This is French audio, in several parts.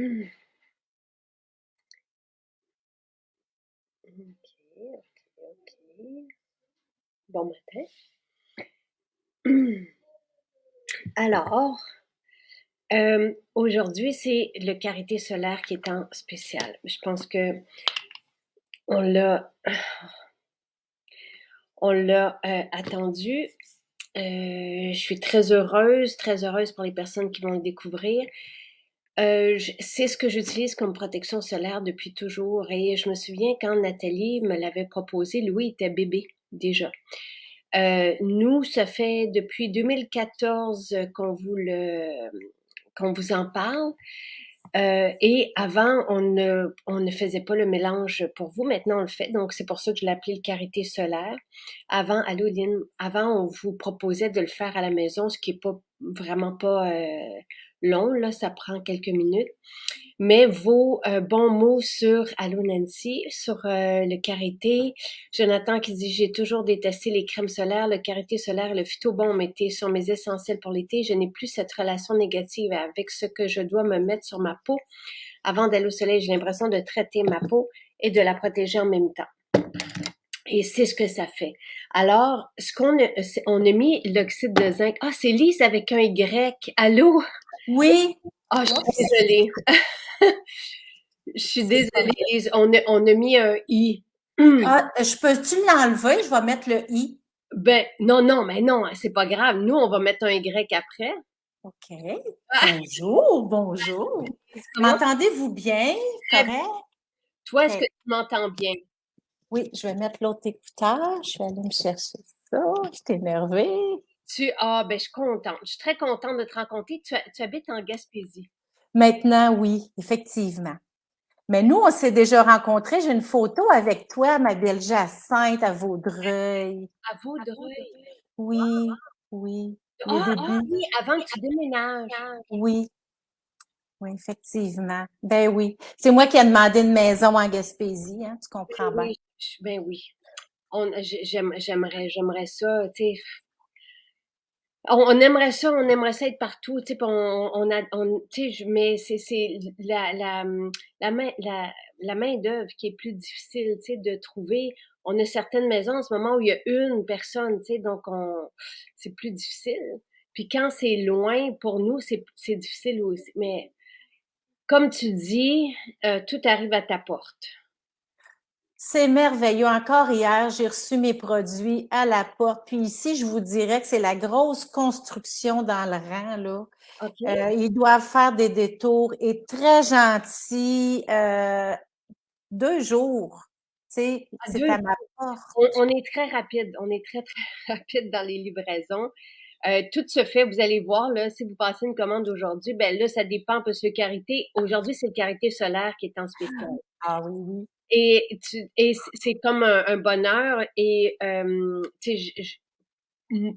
OK, OK. Bon matin. Alors, aujourd'hui, c'est le karité solaire qui est en spécial. Je pense que on l'a attendu. Je suis très heureuse pour les personnes qui vont le découvrir. C'est ce que j'utilise comme protection solaire depuis toujours et je me souviens quand Nathalie me l'avait proposé, Louis était bébé déjà. Nous, ça fait depuis 2014 qu'on vous en parle. Et avant, on ne faisait pas le mélange pour vous. Maintenant, on le fait. Donc, c'est pour ça que je l'appelais le karité solaire. Avant, allô, Lynn, avant, on vous proposait de le faire à la maison, ce qui est pas vraiment pas long, là. Ça prend quelques minutes. Mais vos bons mots sur Allô Nancy, sur le karité. Jonathan qui dit, j'ai toujours détesté les crèmes solaires, le karité solaire et le phytobaume été sont mes essentiels pour l'été. Je n'ai plus cette relation négative avec ce que je dois me mettre sur ma peau. Avant d'aller au soleil, j'ai l'impression de traiter ma peau et de la protéger en même temps. Et c'est ce que ça fait. Alors, on a mis l'oxyde de zinc. Ah, c'est Lise avec un Y. Allô? Oui, Ah, je suis oups, désolée. Je suis c'est pas désolée, grave. Lise. On a mis un I. Ah, je peux-tu l'enlever? Je vais mettre le i. Ben, non, non, mais non, c'est pas grave. Nous, on va mettre un Y après. OK. Bonjour, bonjour. Comment? M'entendez-vous bien? Très bien. Correct? Toi, est-ce que OK. tu m'entends bien? Oui, je vais mettre l'autre écouteur. Je vais aller me chercher ça. Je suis énervée. Ben, je suis contente. Je suis très contente de te rencontrer. Tu habites en Gaspésie. Maintenant, oui, effectivement. Mais nous, on s'est déjà rencontrés. J'ai une photo avec toi, ma belle Jacinthe, à Vaudreuil. À Vaudreuil. Oui, oui. Les débuts. Oui, avant que tu déménages. Oui, oui, effectivement. Ben oui. C'est moi qui ai demandé une maison en Gaspésie, hein, tu comprends bien. Oui, ben oui. J'aimerais ça, tu sais. On aimerait ça être partout, tu sais, puis tu sais, mais c'est la main d'œuvre qui est plus difficile, tu sais, de trouver. On a certaines maisons en ce moment où il y a une personne, tu sais, donc c'est plus difficile. Puis quand c'est loin, pour nous, c'est difficile aussi. Mais comme tu dis, tout arrive à ta porte. C'est merveilleux. Encore hier, j'ai reçu mes produits à la porte. Puis ici, je vous dirais que c'est la grosse construction dans le rang, là. OK? Ils doivent faire des détours et très gentils. 2 jours. Tu sais, À c'est deux, à ma porte. on est très rapide. On est très, très rapide dans les livraisons. Tout se fait, vous allez voir, là, si vous passez une commande aujourd'hui, ben là, ça dépend parce que le karité, aujourd'hui, c'est le karité solaire qui est en spécial. Ah oui, oui. Et c'est comme un bonheur et tu sais,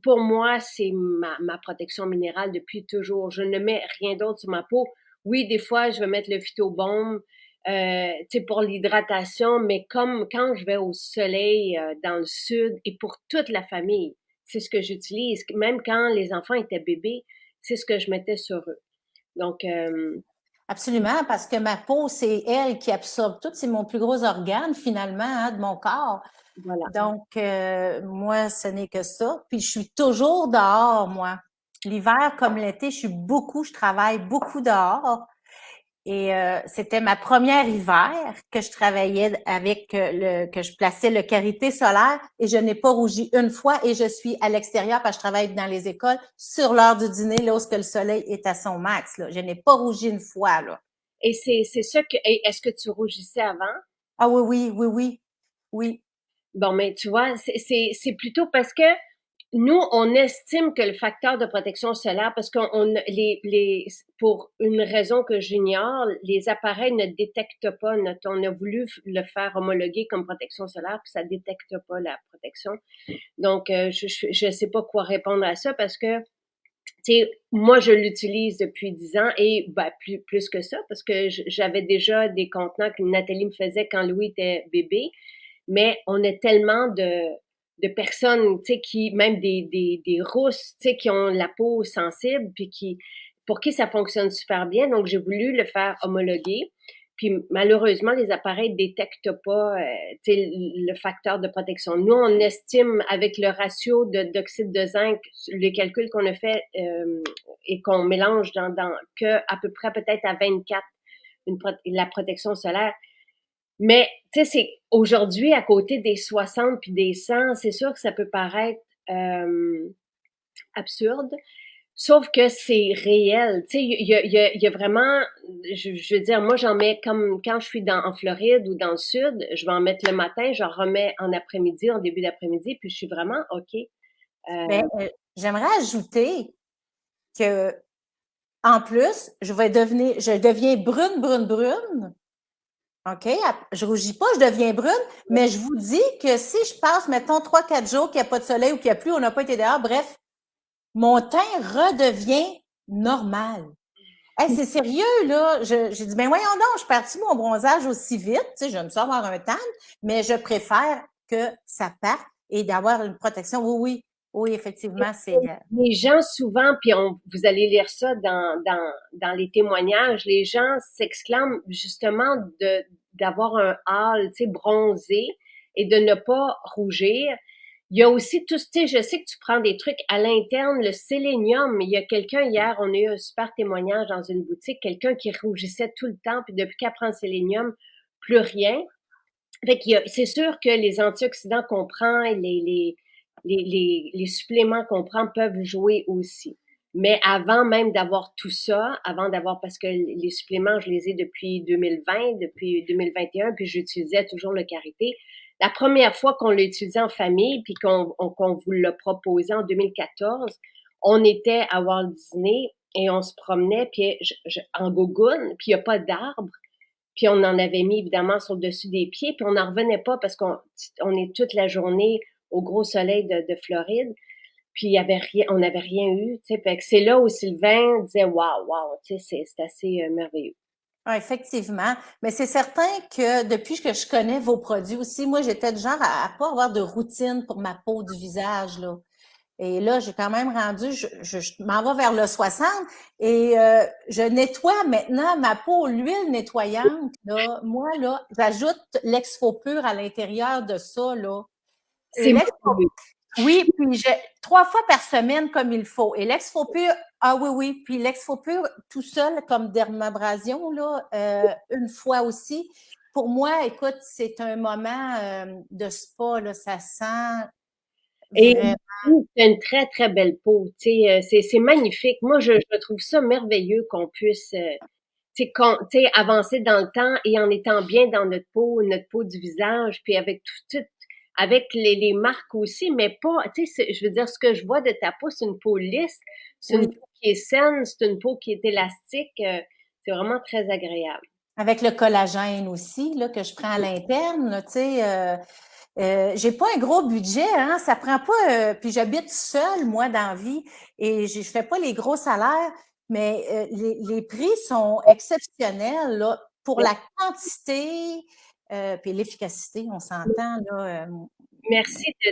pour moi, c'est ma protection minérale depuis toujours. Je ne mets rien d'autre sur ma peau. Oui, des fois, je vais mettre le phytobaume, tu sais, pour l'hydratation, mais comme quand je vais au soleil dans le sud et pour toute la famille, c'est ce que j'utilise. Même quand les enfants étaient bébés, c'est ce que je mettais sur eux. Donc, Absolument, parce que ma peau, c'est elle qui absorbe tout. C'est mon plus gros organe, finalement, hein, de mon corps. voilà. Donc, moi, ce n'est que ça. Puis, je suis toujours dehors, moi. L'hiver comme l'été, je travaille beaucoup dehors. Et c'était ma première hiver que je travaillais avec que je plaçais le karité solaire et je n'ai pas rougi une fois et je suis à l'extérieur parce que je travaille dans les écoles sur l'heure du dîner lorsque le soleil est à son max. Là. Je n'ai pas rougi une fois. Là. Et c'est ça que, est-ce que tu rougissais avant? Ah oui, oui, oui, oui, oui. Bon, mais tu vois, c'est plutôt parce que nous, on estime que le facteur de protection solaire, parce pour une raison que j'ignore, les appareils ne détectent pas on a voulu le faire homologuer comme protection solaire, puis ça détecte pas la protection. Donc, je sais pas quoi répondre à ça parce que, tu sais, moi, je l'utilise depuis 10 ans et, ben, plus que ça parce que j'avais déjà des contenants que Nathalie me faisait quand Louis était bébé. Mais on a tellement de personnes, tu sais, qui, même des rousses, tu sais, qui ont la peau sensible, puis qui, pour qui ça fonctionne super bien. Donc, j'ai voulu le faire homologuer. Puis malheureusement, les appareils ne détectent pas le facteur de protection. Nous, on estime avec le ratio d'oxyde de zinc, les calculs qu'on a fait et qu'on mélange que à peu près peut-être à 24 la protection solaire. Mais tu sais, c'est aujourd'hui à côté des 60 puis des 100, c'est sûr que ça peut paraître absurde. Sauf que c'est réel. Tu sais, il y a vraiment, je veux dire, moi, j'en mets comme quand je suis en Floride ou dans le sud, je vais en mettre le matin, j'en remets en après-midi, en début d'après-midi, puis je suis vraiment OK. Mais j'aimerais ajouter que, en plus, je deviens brune, brune, brune. OK? Je rougis pas, je deviens brune, mais je vous dis que si je passe, mettons, 3-4 jours qu'il n'y a pas de soleil ou qu'il n'y a plus, on n'a pas été dehors, bref, mon teint redevient normal. Hey, c'est sérieux, là. J'ai dit, ben voyons donc, je suis partie mon bronzage aussi vite. Tu sais, j'aime ça avoir un tan, mais je préfère que ça parte et d'avoir une protection. Oui, oui. Oui, effectivement, c'est. Les gens souvent, puis vous allez lire ça dans les témoignages, les gens s'exclament justement d'avoir un hâle, tu sais, bronzé et de ne pas rougir. Il y a aussi tout, tu sais, je sais que tu prends des trucs à l'interne, le sélénium. Il y a quelqu'un hier, on a eu un super témoignage dans une boutique, quelqu'un qui rougissait tout le temps, puis depuis qu'elle prend le sélénium, plus rien. Fait qu'il y a, c'est sûr que les antioxydants qu'on prend et les suppléments qu'on prend peuvent jouer aussi. Mais avant même d'avoir tout ça, avant d'avoir, parce que les suppléments, je les ai depuis 2020, depuis 2021, puis j'utilisais toujours le karité. La première fois qu'on l'a utilisé en famille, puis qu'on vous l'a proposé en 2014, on était à Walt Disney et on se promenait puis en gogoune, puis il n'y a pas d'arbre. Puis on en avait mis évidemment sur le dessus des pieds, puis on n'en revenait pas parce qu'on est toute la journée au gros soleil de Floride. Puis il y avait rien, on n'avait rien eu, tu sais. Fait que c'est là où Sylvain disait waouh, waouh, tu sais, c'est assez merveilleux. Ah, effectivement. Mais c'est certain que depuis que je connais vos produits aussi, moi, j'étais du genre à pas avoir de routine pour ma peau du visage, là. Et là, j'ai quand même rendu, je m'en vais vers le 60 et je nettoie maintenant ma peau, l'huile nettoyante, là. Moi, là, j'ajoute l'exfo-pur à l'intérieur de ça, là. Et C'est merveilleux. oui, puis 3 fois par semaine comme il faut. Et l'exfo-pur, ah oui, oui. Puis l'exfo-pur tout seul comme dermabrasion, là, une fois aussi. Pour moi, écoute, c'est un moment de spa, là, ça sent Et vraiment. c'est une très, très belle peau, tu sais, c'est magnifique. Moi, je trouve ça merveilleux qu'on puisse, tu sais, avancer dans le temps et en étant bien dans notre peau du visage, puis avec avec les marques aussi, mais pas, tu sais, je veux dire, ce que je vois de ta peau, c'est une peau lisse, c'est Oui, une peau qui est saine, c'est une peau qui est élastique, c'est vraiment très agréable. avec le collagène aussi, là, que je prends à l'interne, là, tu sais. J'ai pas un gros budget, hein, ça prend pas. Puis j'habite seule, moi, dans la vie, et je fais pas les gros salaires, mais les prix sont exceptionnels là, pour la quantité, puis l'efficacité, on s'entend là. Merci tu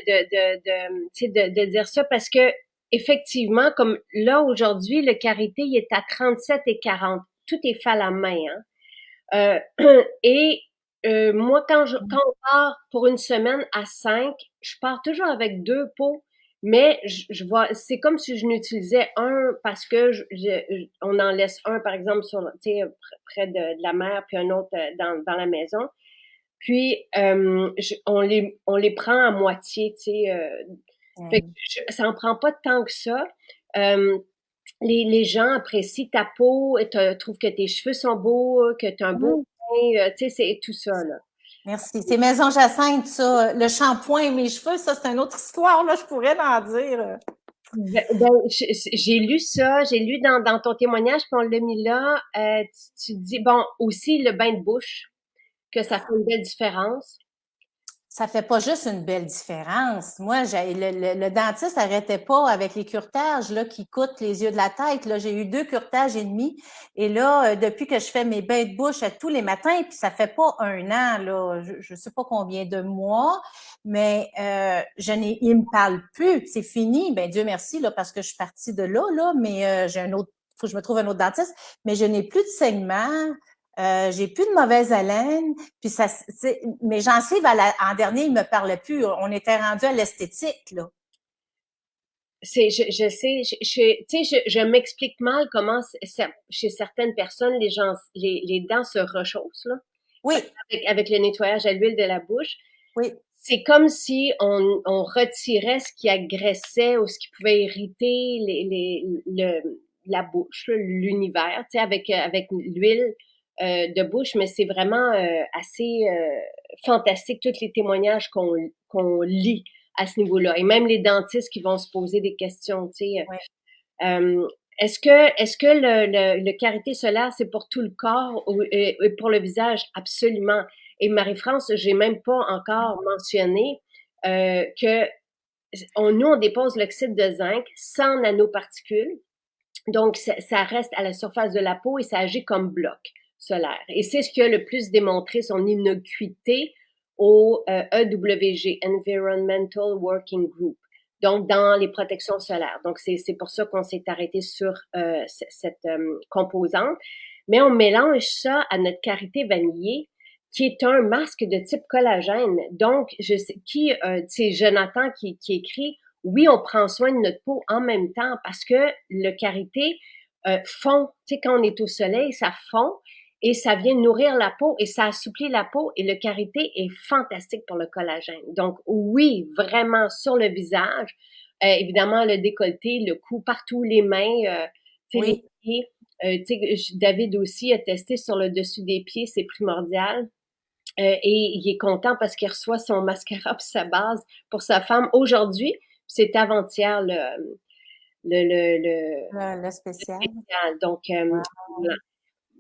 sais, de dire ça parce que effectivement, comme là aujourd'hui, le karité il est à 37,40. Tout est fait à la main, hein. Et moi, quand on part pour une semaine à 5, je pars toujours avec 2 pots, mais je vois, c'est comme si je n'utilisais un parce que on en laisse un, par exemple, tu sais, près de la mer, puis un autre dans la maison. Puis on les prend à moitié, tu sais. Fait que ça en prend pas tant que ça. Euh, les gens apprécient ta peau, trouvent que tes cheveux sont beaux, que tu as un beau Mhm. teint, tu sais, c'est tout ça, là. Merci. C'est Maison Jacinthe, ça. Le shampoing et mes cheveux, ça, c'est une autre histoire, là, je pourrais en dire. J'ai lu ça, j'ai lu dans ton témoignage, puis on l'a mis là. Tu dis, bon, aussi le bain de bouche, que ça fait une belle différence. Ça fait pas juste une belle différence. Moi, le dentiste arrêtait pas avec les curetages là, qui coûtent les yeux de la tête. Là, j'ai eu 2 curetages et demi. Et là, depuis que je fais mes bains de bouche à tous les matins, puis ça fait pas un an, là, je sais pas combien de mois, mais il me parle plus. C'est fini. Ben Dieu merci, là, parce que je suis partie de là, mais j'ai un autre faut que je me trouve un autre dentiste, mais je n'ai plus de saignement, j'ai plus de mauvaise haleine, puis ça, mes gencives, en dernier, ils me parlaient plus. On était rendu à l'esthétique, là. Je sais, tu sais, je m'explique mal comment chez certaines personnes, les dents se rechaussent, là, Oui, avec le nettoyage à l'huile de la bouche. oui, C'est comme si on retirait ce qui agressait ou ce qui pouvait irriter la bouche, l'univers, tu sais, avec l'huile de bouche, mais c'est vraiment assez fantastique, tous les témoignages qu'on lit à ce niveau-là. Et même les dentistes qui vont se poser des questions, tu sais. oui. Euh, est-ce que le karité solaire, c'est pour tout le corps ou et pour le visage? Absolument. Et Marie-France, j'ai même pas encore mentionné que nous, on dépose l'oxyde de zinc sans nanoparticules. Donc, ça reste à la surface de la peau et ça agit comme bloc solaire. Et c'est ce qui a le plus démontré son innocuité au EWG, Environmental Working Group, donc dans les protections solaires. Donc, c'est pour ça qu'on s'est arrêté sur cette composante. Mais on mélange ça à notre karité vanillée, qui est un masque de type collagène. Donc, je sais qui, c'est Jonathan qui écrit oui, on prend soin de notre peau en même temps parce que le karité fond. Tu sais, quand on est au soleil, ça fond et ça vient nourrir la peau et ça assouplit la peau et le karité est fantastique pour le collagène. Donc oui, vraiment sur le visage, évidemment le décolleté, le cou, partout, les mains, tu sais, les Oui. pieds. Tu sais, David aussi a testé sur le dessus des pieds, c'est primordial. Et il est content parce qu'il reçoit son mascara puis sa base pour sa femme aujourd'hui. C'est avant-hier le Le spécial. spécial. Donc, Wow. voilà.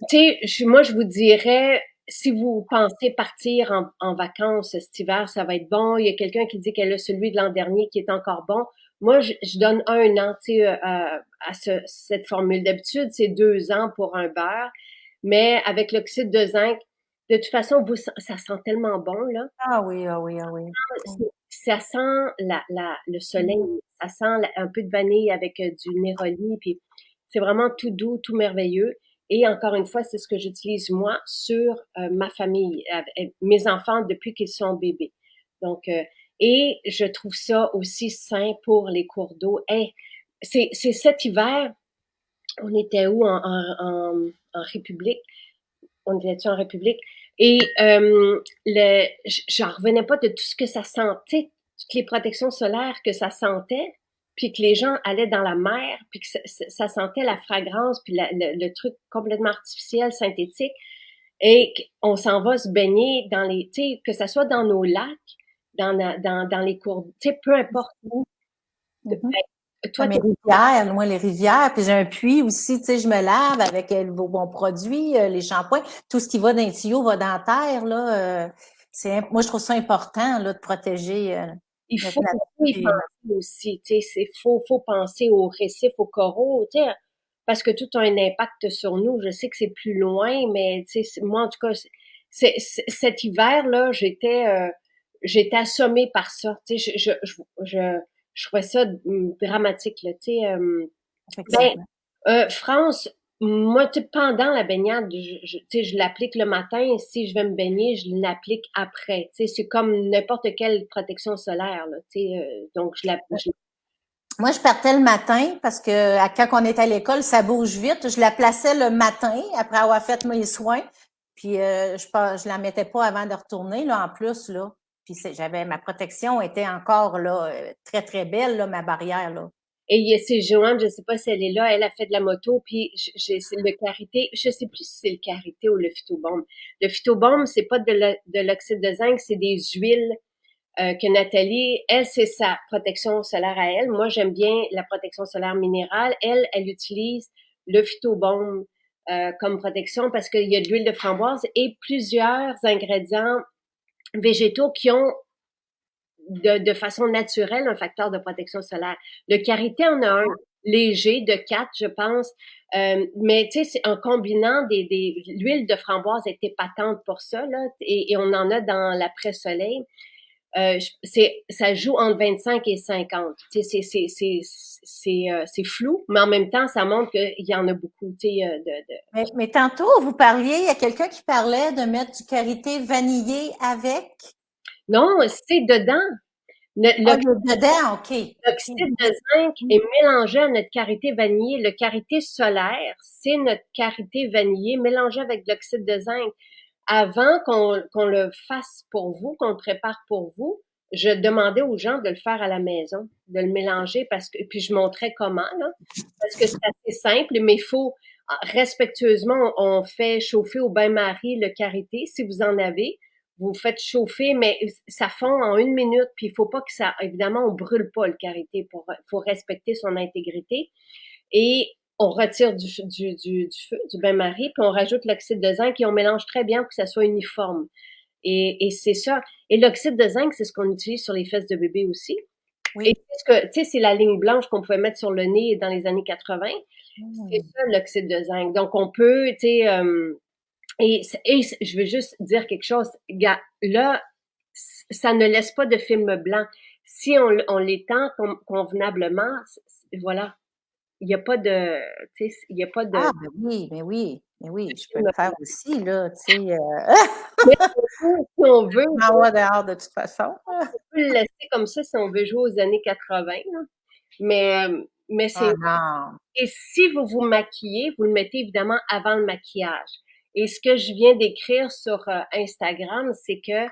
Tu sais, moi, je vous dirais, si vous pensez partir en vacances cet hiver, ça va être bon. Il y a quelqu'un qui dit qu'elle a celui de l'an dernier qui est encore bon. Moi, je donne un an, tu sais, à cette formule. D'habitude, c'est 2 ans pour un beurre, mais avec l'oxyde de zinc, de toute façon, ça sent tellement bon, là. Ah oui, ah oui, ah oui. Ça sent le soleil, ça sent un peu de vanille avec du néroli, puis c'est vraiment tout doux, tout merveilleux. Et encore une fois, c'est ce que j'utilise moi sur ma famille, mes enfants depuis qu'ils sont bébés. Donc, et je trouve ça aussi sain pour les cours d'eau. Hey, c'est cet hiver, on était où en République? On était en République? Et j'en revenais pas de tout ce que ça sentait, toutes les protections solaires que ça sentait, puis que les gens allaient dans la mer, puis que ça sentait la fragrance, puis le truc complètement artificiel, synthétique, et qu'on s'en va se baigner dans les, tu sais, que ça soit dans nos lacs, dans les cours, tu sais, peu importe où. Mhm. Toi, Comme les rivières, moi, les rivières, puis j'ai un puits aussi, tu sais, je me lave avec vos bons produits, les shampoings, tout ce qui va dans les tuyaux va dans la terre, là. Moi, je trouve ça important, là, de protéger il notre faut nature. y penser aussi, tu sais, faut penser aux récifs, aux coraux, tu sais, parce que tout a un impact sur nous. Je sais que c'est plus loin, mais tu sais, moi, en tout cas, cet hiver-là, j'étais assommée par ça, tu sais, je trouvais ça dramatique, là, tu sais, ben, Effectivement. France, moi, tu sais, pendant la baignade, tu sais, je l'applique le matin. Si je vais me baigner, je l'applique après. Tu sais, c'est comme n'importe quelle protection solaire, là, tu sais, donc je l'applique. Moi, je partais le matin parce que quand on est à l'école, ça bouge vite. Je la plaçais le matin après avoir fait mes soins. Puis je la mettais pas avant de retourner, là, en plus, là. Puis j'avais ma protection était encore là, très, très belle, là, ma barrière, là. Et il y a ces Joanne, je sais pas si elle est là, elle a fait de la moto, puis c'est le karité, je sais plus si c'est le karité ou le phytobaume. Le phytobaume, c'est pas de l'oxyde de zinc, c'est des huiles que Nathalie, elle, c'est sa protection solaire à elle. Moi, j'aime bien la protection solaire minérale. Elle utilise le phytobaume comme protection parce qu'il y a de l'huile de framboise et plusieurs ingrédients végétaux qui ont de façon naturelle un facteur de protection solaire. Le karité en a un léger de 4, je pense. Mais tu sais, en combinant l'huile de framboise était patente pour ça, là, et on en a dans l'après-soleil. Ça joue entre 25 et 50. Tu sais, c'est flou, mais en même temps, ça montre qu'il y en a beaucoup, tu sais, Mais tantôt, vous parliez, il y a quelqu'un qui parlait de mettre du karité vanillé avec. Non, c'est dedans. Ah, il est dedans, OK. OK. L'oxyde de zinc est mélangé à notre karité vanillé. Le karité solaire, c'est notre karité vanillé mélangé avec de l'oxyde de zinc. Avant qu'on le fasse pour vous, qu'on le prépare pour vous, je demandais aux gens de le faire à la maison, de le mélanger parce que, puis je montrais comment, là, parce que c'est assez simple, mais il faut, respectueusement, on fait chauffer au bain-marie le karité, si vous en avez. Vous faites chauffer, mais ça fond en 1 minute, puis il faut pas que ça, évidemment, on brûle pas le karité faut respecter son intégrité. Et on retire du feu, du bain-marie, puis on rajoute l'oxyde de zinc et on mélange très bien pour que ça soit uniforme. Et c'est ça. Et l'oxyde de zinc, c'est ce qu'on utilise sur les fesses de bébé aussi. Et Oui. c'est ce que, tu sais, c'est la ligne blanche qu'on pouvait mettre sur le nez dans les années 80. C'est Hmm. ça, l'oxyde de zinc. Donc, on peut, tu sais, je veux juste dire quelque chose. Là, ça ne laisse pas de film blanc. Si on l'étend convenablement, voilà, il n'y a pas de, tu sais, il n'y a pas de Ah, ben oui, ben oui, ben oui, je peux le film faire blanc. aussi, là, tu sais. Mais si on veut, Je m'en vais dehors de toute façon. on peut le laisser comme ça si on veut jouer aux années 80, là. Mais Ah c'est, non. et si vous vous maquillez, vous le mettez évidemment avant le maquillage. Et ce que je viens d'écrire sur Instagram, c'est que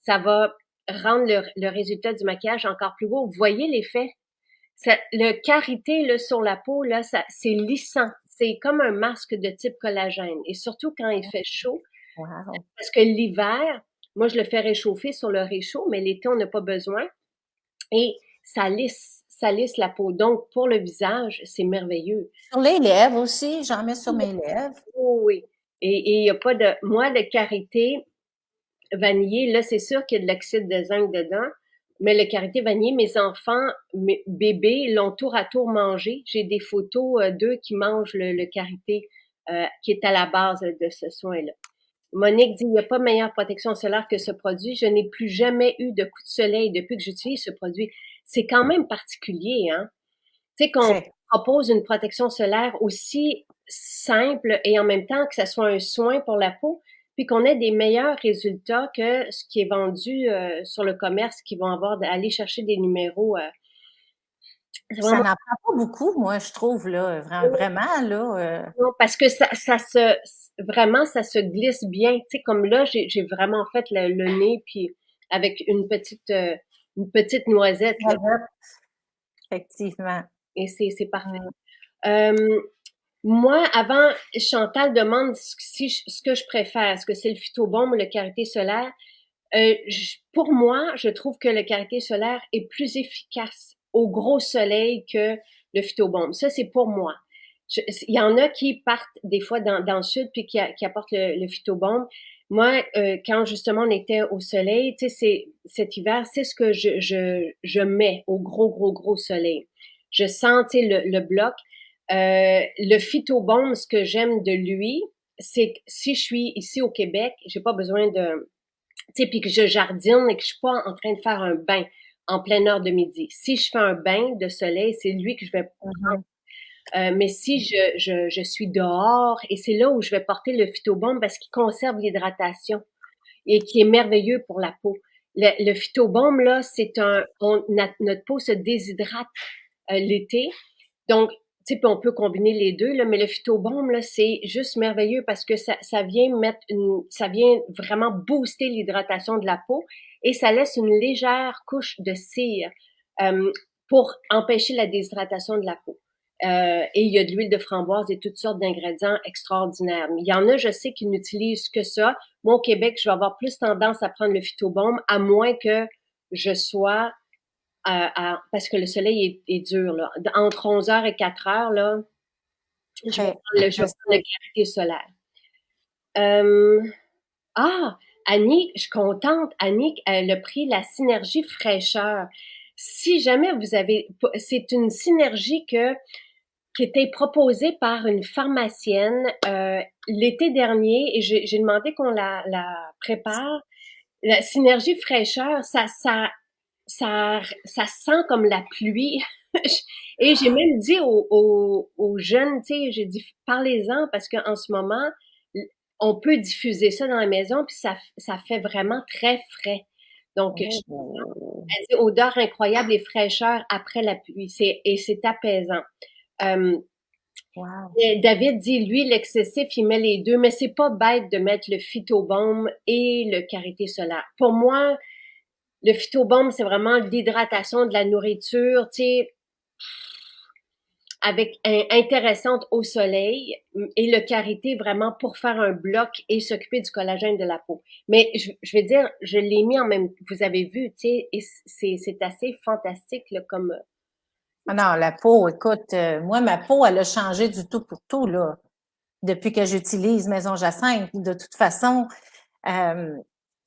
ça va rendre le résultat du maquillage encore plus beau. Vous voyez l'effet? Le karité là, sur la peau, là, c'est lissant. C'est comme un masque de type collagène. Et surtout quand il fait chaud, Wow. parce que l'hiver, moi, je le fais réchauffer sur le réchaud, mais l'été, on n'a pas besoin. Et ça lisse la peau. Donc, pour le visage, c'est merveilleux. Sur les lèvres aussi, j'en mets sur mes lèvres. Oh oui. Et il n'y a pas de, moi, le karité vanillé, là, c'est sûr qu'il y a de l'oxyde de zinc dedans, mais le karité vanillé, mes enfants, mes bébés, l'ont tour à tour mangé. J'ai des photos d'eux qui mangent le karité qui est à la base de ce soin-là. Monique dit, il n'y a pas meilleure protection solaire que ce produit. Je n'ai plus jamais eu de coup de soleil depuis que j'utilise ce produit. C'est quand même particulier, hein? Tu sais, qu'on Très. propose une protection solaire aussi simple et en même temps que ça soit un soin pour la peau, puis qu'on ait des meilleurs résultats que ce qui est vendu sur le commerce, qui vont avoir d'aller chercher des numéros. C'est Ça vraiment n'en prend pas beaucoup, moi, je trouve, là, vraiment, là. non, parce que vraiment, ça se glisse bien. Tu sais, comme là, j'ai vraiment fait le nez, puis avec une petite noisette, là, Noisettes, effectivement. et c'est parfait. Mm. Euh, Moi, avant, Chantal demande ce que je préfère. Est-ce que c'est le phytobaume ou le karité solaire? Pour moi, je trouve que le karité solaire est plus efficace au gros soleil que le phytobaume. Ça, c'est pour moi. Il y en a qui partent des fois dans le sud puis qui apportent le phytobaume. Moi, quand justement on était au soleil, tu sais, cet hiver, c'est ce que je mets au gros soleil. Je sens, tu sais, le bloc. Le phytobaume, ce que j'aime de lui, c'est que si je suis ici au Québec, j'ai pas besoin de, tu sais, puis que je jardine et que je suis pas en train de faire un bain en pleine heure de midi. Si je fais un bain de soleil, c'est lui que je vais prendre. Mhm. Mais si je suis dehors, et c'est là où je vais porter le phytobaume parce qu'il conserve l'hydratation et qui est merveilleux pour la peau. Le phytobaume, là, notre peau se déshydrate l'été. Donc, tu sais, puis on peut combiner les deux, là, mais le phytobaume, là, c'est juste merveilleux parce que ça vient ça vient vraiment booster l'hydratation de la peau et ça laisse une légère couche de cire euh, pour empêcher la déshydratation de la peau. Et il y a de l'huile de framboise et toutes sortes d'ingrédients extraordinaires. Mais il y en a, je sais, qui n'utilisent que ça. Moi, au Québec, je vais avoir plus tendance à prendre le phytobaume, à moins que je sois parce que le soleil est dur, là. Entre 11 heures et 4 heures, là, Très. je vais prendre le karité solaire. Euh, ah, Annick, je suis contente. Annick, elle a pris la synergie fraîcheur. Si jamais vous avez, c'est une synergie qui était proposée par une pharmacienne l'été dernier et j'ai demandé qu'on la prépare. La synergie fraîcheur, ça sent comme la pluie. Et j'ai même dit aux jeunes, tu sais, j'ai dit, parlez-en parce qu'en ce moment, on peut diffuser ça dans la maison, puis ça fait vraiment très frais. Donc, Oh. elle dit, odeur incroyable et fraîcheur après la pluie. Et c'est apaisant. Euh, Wow. et David dit, lui, l'excessif, il met les deux, mais c'est pas bête de mettre le phytobaume et le karité solaire. Pour moi, le phytobaume, c'est vraiment l'hydratation de la nourriture, tu sais, avec intéressante au soleil, et le karité vraiment pour faire un bloc et s'occuper du collagène de la peau. Mais je vais dire, je l'ai mis en même, vous avez vu, tu sais, et c'est assez fantastique là, comme. Ah non, la peau, écoute, moi, ma peau, elle a changé du tout pour tout, là, depuis que j'utilise Maison Jacinthe. De toute façon, euh,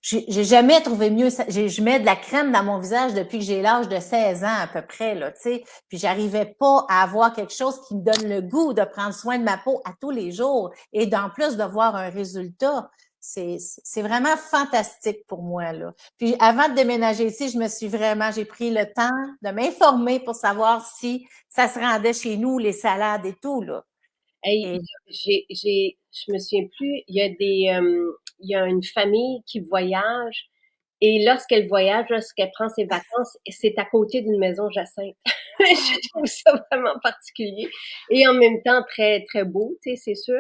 j'ai jamais trouvé mieux. Je mets de la crème dans mon visage depuis que j'ai l'âge de 16 ans à peu près, là, tu sais. Puis j'arrivais pas à avoir quelque chose qui me donne le goût de prendre soin de ma peau à tous les jours et d'en plus de voir un résultat. C'est vraiment fantastique pour moi, là. Puis avant de déménager ici, j'ai pris le temps de m'informer pour savoir si ça se rendait chez nous, les salades et tout, là. Hey, Et je me souviens plus, il y a une famille qui voyage, et lorsqu'elle voyage, lorsqu'elle prend ses vacances, c'est à côté d'une maison Jacinthe. Je trouve ça vraiment particulier et en même temps très, très beau, tu sais, c'est sûr.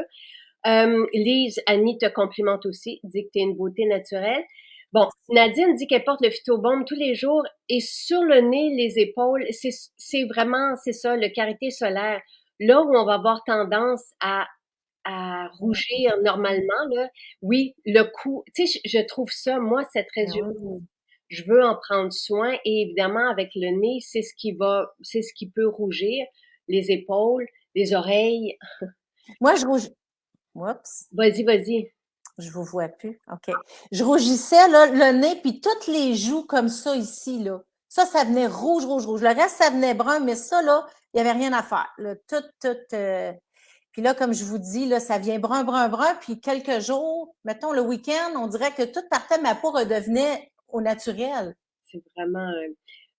Lise, Annie te complimente aussi, dit que tu es une beauté naturelle. Bon, Nadine dit qu'elle porte le phytobaume tous les jours et sur le nez, les épaules, c'est vraiment, c'est ça, le karité solaire. Là où on va avoir tendance à rougir normalement, là, oui, le cou, tu sais, je trouve ça, moi, c'est très oui. je veux en prendre soin et évidemment, avec le nez, c'est ce qui peut rougir, les épaules, les oreilles. Moi, je rouge. Oups. Vas-y, vas-y. Je vous vois plus. OK. Je rougissais, là, le nez, puis toutes les joues comme ça ici, là. Ça venait rouge, rouge, rouge. Le reste, ça venait brun, mais ça, là, il n'y avait rien à faire. Là, Puis là, comme je vous dis, là, ça vient brun, brun, brun, puis quelques jours, mettons le week-end, on dirait que tout partait, ma peau redevenait au naturel. C'est vraiment.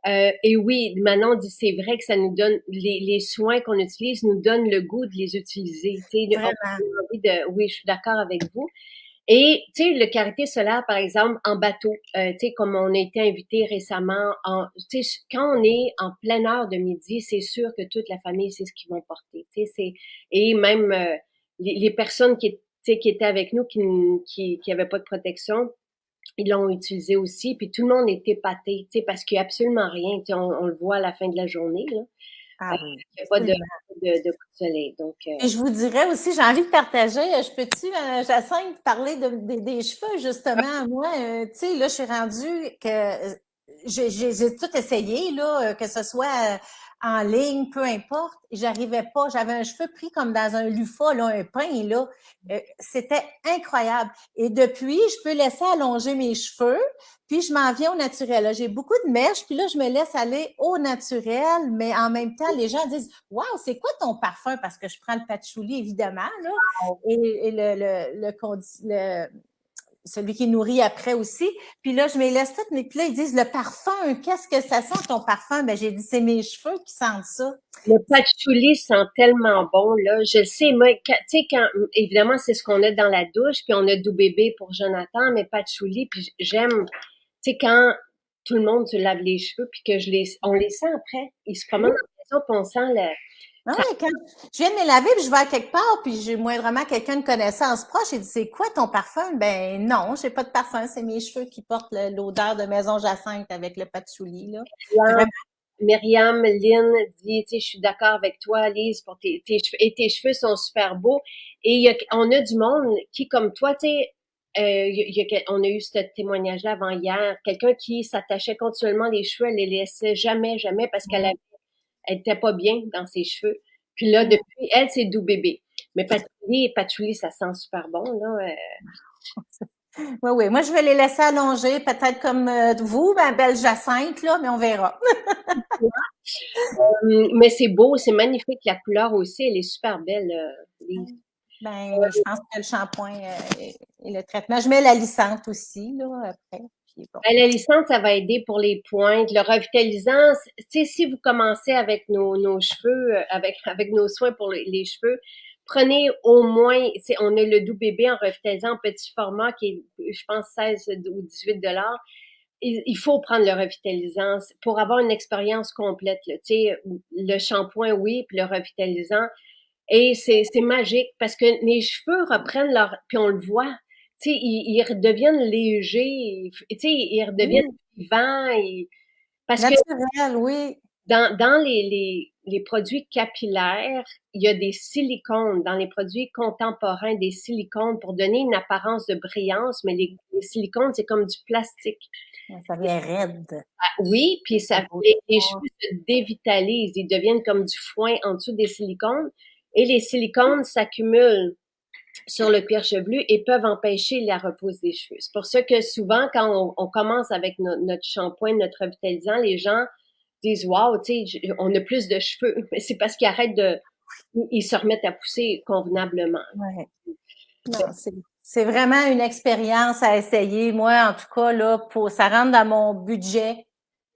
Et oui, Manon dit c'est vrai que ça nous donne les soins qu'on utilise nous donnent le goût de les utiliser. Tu sais, on Vraiment. a envie de. Oui, je suis d'accord avec vous. Et tu sais, le karité solaire, par exemple, en bateau, tu sais, comme on a été invité récemment, tu sais, quand on est en pleine heure de midi, c'est sûr que toute la famille sait ce qu'ils vont porter. Tu sais, et même les personnes tu sais, qui étaient avec nous, qui avaient pas de protection, ils l'ont utilisé aussi, puis tout le monde est épaté, tu sais, parce qu'il y a absolument rien, tu sais, on le voit à la fin de la journée, là. Ah oui, Il n'y a pas absolument. de coup de soleil, donc Et je vous dirais aussi, j'ai envie de partager, je peux-tu, Jacinthe, parler des cheveux, justement. Moi, tu sais, là, je suis rendue que j'ai tout essayé, là, que ce soit en ligne, peu importe, et j'arrivais pas. J'avais un cheveu pris comme dans un loofah, là, un pain, là. C'était incroyable. Et depuis, je peux laisser allonger mes cheveux, puis je m'en viens au naturel. Là. J'ai beaucoup de mèches, puis là, je me laisse aller au naturel, mais en même temps, les gens disent waouh, c'est quoi ton parfum? Parce que je prends le patchouli, évidemment, là, et celui qui nourrit après aussi. Puis là, je me laisse tout, mais puis là, ils disent le parfum, qu'est-ce que ça sent ton parfum? Ben, j'ai dit, c'est mes cheveux qui sentent ça. le patchouli sent tellement bon, là. Je le sais, moi, tu sais, évidemment, c'est ce qu'on a dans la douche, puis on a Doux Bébé pour Jonathan, mais patchouli, puis j'aime, tu sais, quand tout le monde se lave les cheveux, puis que on les sent après. Ils se promènent dans Oui. la maison, puis on sent Ah ça. oui, quand je viens de me laver, puis je vais à quelque part, puis j'ai moindrement quelqu'un de connaissance proche, il dit, c'est quoi ton parfum? Ben non, j'ai pas de parfum, c'est mes cheveux qui portent l'odeur de Maison Jacinthe avec le patchouli, là. Vraiment. Myriam, Lynn dit, tu sais, je suis d'accord avec toi, Lise, pour tes cheveux, et tes cheveux sont super beaux. Et on a du monde qui, comme toi, tu sais, on a eu ce témoignage-là avant hier, quelqu'un qui s'attachait continuellement les cheveux, elle les laissait jamais, jamais parce elle était pas bien dans ses cheveux. Puis là, depuis, elle, c'est Doux Bébé. Mais Patchouli, ça sent super bon, là. Oui, oui. Moi, je vais les laisser allonger, peut-être comme vous, ma belle Jacinthe, là, mais on verra. Mais c'est beau, c'est magnifique. La couleur aussi, elle est super belle, Lise. Ben, je pense que le shampoing et le traitement. Je mets la lissante aussi, là, après. Puis bon. Ben, la licence, ça va aider pour les pointes. Le revitalisant, tu sais, si vous commencez avec nos cheveux, avec nos soins pour les cheveux, prenez au moins, on a le doux bébé en revitalisant en petit format qui est, je pense, 16 ou 18 $. Il faut prendre le revitalisant pour avoir une expérience complète. Tu sais, le shampoing, oui, puis le revitalisant. Et c'est magique parce que les cheveux reprennent leur, puis on le voit, tu sais, ils redeviennent légers, tu sais, ils redeviennent Oui, vivants. Parce que naturel, oui. dans les produits capillaires, il y a des silicones. Dans les produits contemporains, des silicones pour donner une apparence de brillance, mais les silicones, c'est comme du plastique. Ça vient raide. Oui, puis Ça ça bouge fait les pas. cheveux se dévitalisent, ils deviennent comme du foin en dessous des silicones et les silicones s'accumulent sur le cuir chevelu et peuvent empêcher la repousse des cheveux. C'est pour ça que souvent, quand on commence avec notre shampoing, notre revitalisant, les gens disent waouh, tu sais, on a plus de cheveux, mais c'est parce qu'ils arrêtent ils se remettent à pousser convenablement. Ouais. Non, c'est vraiment une expérience à essayer. Moi, en tout cas, là, ça rentre dans mon budget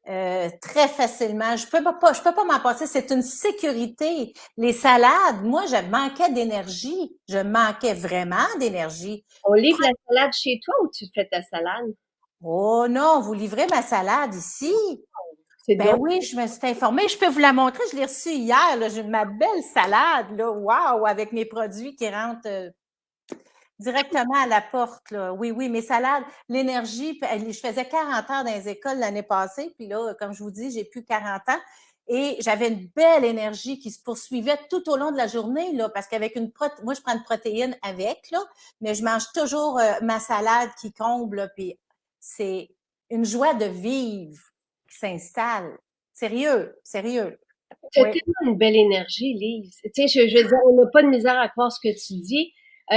très facilement. Je peux pas m'en passer. C'est une sécurité. Les salades, moi, je manquais d'énergie. Je manquais vraiment d'énergie. On livre la salade chez toi ou tu fais ta salade? Oh non, vous livrez ma salade ici? C'est Ben donc, oui, je me suis informée. Je peux vous la montrer. Je l'ai reçue hier. Là. J'ai ma belle salade, là. Wow, avec mes produits qui rentrent directement à la porte, là. Oui, oui, mes salades, l'énergie, je faisais 40 heures dans les écoles l'année passée, puis là, comme je vous dis, j'ai plus 40 ans. Et j'avais une belle énergie qui se poursuivait tout au long de la journée, là, parce qu'avec moi, je prends une protéine avec, là, mais je mange toujours ma salade qui comble, là, puis c'est une joie de vivre qui s'installe. Sérieux, sérieux. tu as Oui. tellement une belle énergie, Lise. Tu sais, je veux dire, on n'a pas de misère à croire ce que tu dis.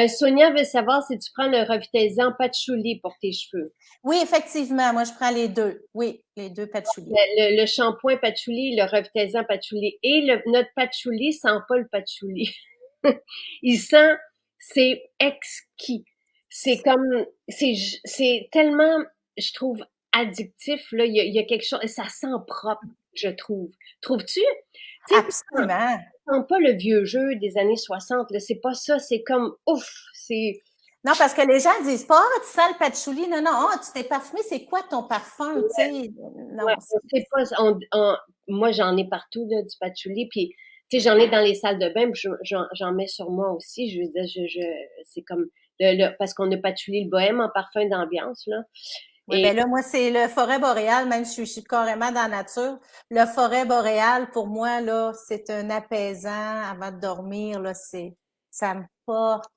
Sonia veut savoir si tu prends le revitalisant patchouli pour tes cheveux. Oui, effectivement, moi, je prends les deux. Oui, les deux patchouli. Le shampoing patchouli, le revitalisant patchouli. Et notre patchouli sent pas le patchouli. Il sent, c'est exquis. C'est comme, c'est tellement, je trouve, addictif, là. Il y a quelque chose, et ça sent propre, je trouve. Trouves-tu? Tu sais, Absolument. ça sent pas le vieux jeu des années 60, là. C'est pas ça. C'est comme, ouf, c'est, Non, parce que les gens disent pas, ah, tu sens le patchouli. Non, non, ah, tu t'es parfumé, c'est quoi ton parfum, tu sais? ouais, Non. on sait pas, moi, j'en ai partout, là, du patchouli, puis, tu sais, j'en ai dans les salles de bain, puis j'en mets sur moi aussi. Je veux dire, c'est comme, parce qu'on a patchouli le bohème en parfum d'ambiance, là. Oui, Et ben là, moi, c'est le forêt boréal, même si je suis carrément dans la nature. Le forêt boréal, pour moi, là, c'est un apaisant avant de dormir, là, ça me porte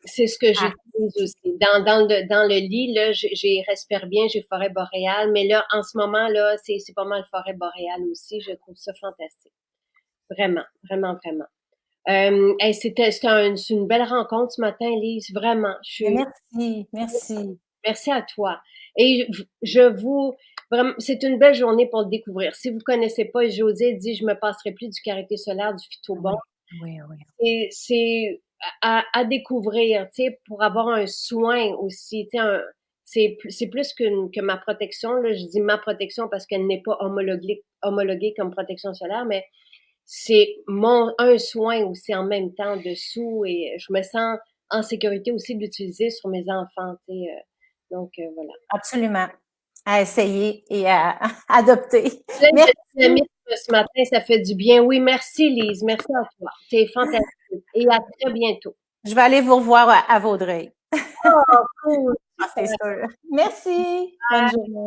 c'est ce que à j'utilise aussi. Dans le lit, là, j'ai respire bien, j'ai forêt boréale, mais là, en ce moment, là, c'est pas mal forêt boréale aussi. Je trouve ça fantastique. Vraiment, vraiment, vraiment. Hey, c'est une belle rencontre ce matin, Lise. Vraiment. merci, merci. Merci à toi. Et je vous, vraiment, c'est une belle journée pour le découvrir. Si vous connaissez pas, José dit, je me passerai plus du karité solaire, du phytobon. Oui, oui, oui. C'est à découvrir, tu sais, pour avoir un soin aussi, tu sais, c'est plus que ma protection, là. Je dis ma protection parce qu'elle n'est pas homologuée comme protection solaire, mais c'est un soin aussi en même temps dessous et je me sens en sécurité aussi de l'utiliser sur mes enfants, tu sais, donc voilà. Absolument. À essayer et à adopter. Plein de Merci. dynamisme ce matin, ça fait du bien. Oui, merci Lise, merci à toi. C'est fantastique et à très bientôt. Je vais aller vous revoir à Vaudreuil. Oh, cool. Ah, c'est Super. sûr. Merci. Bonne journée.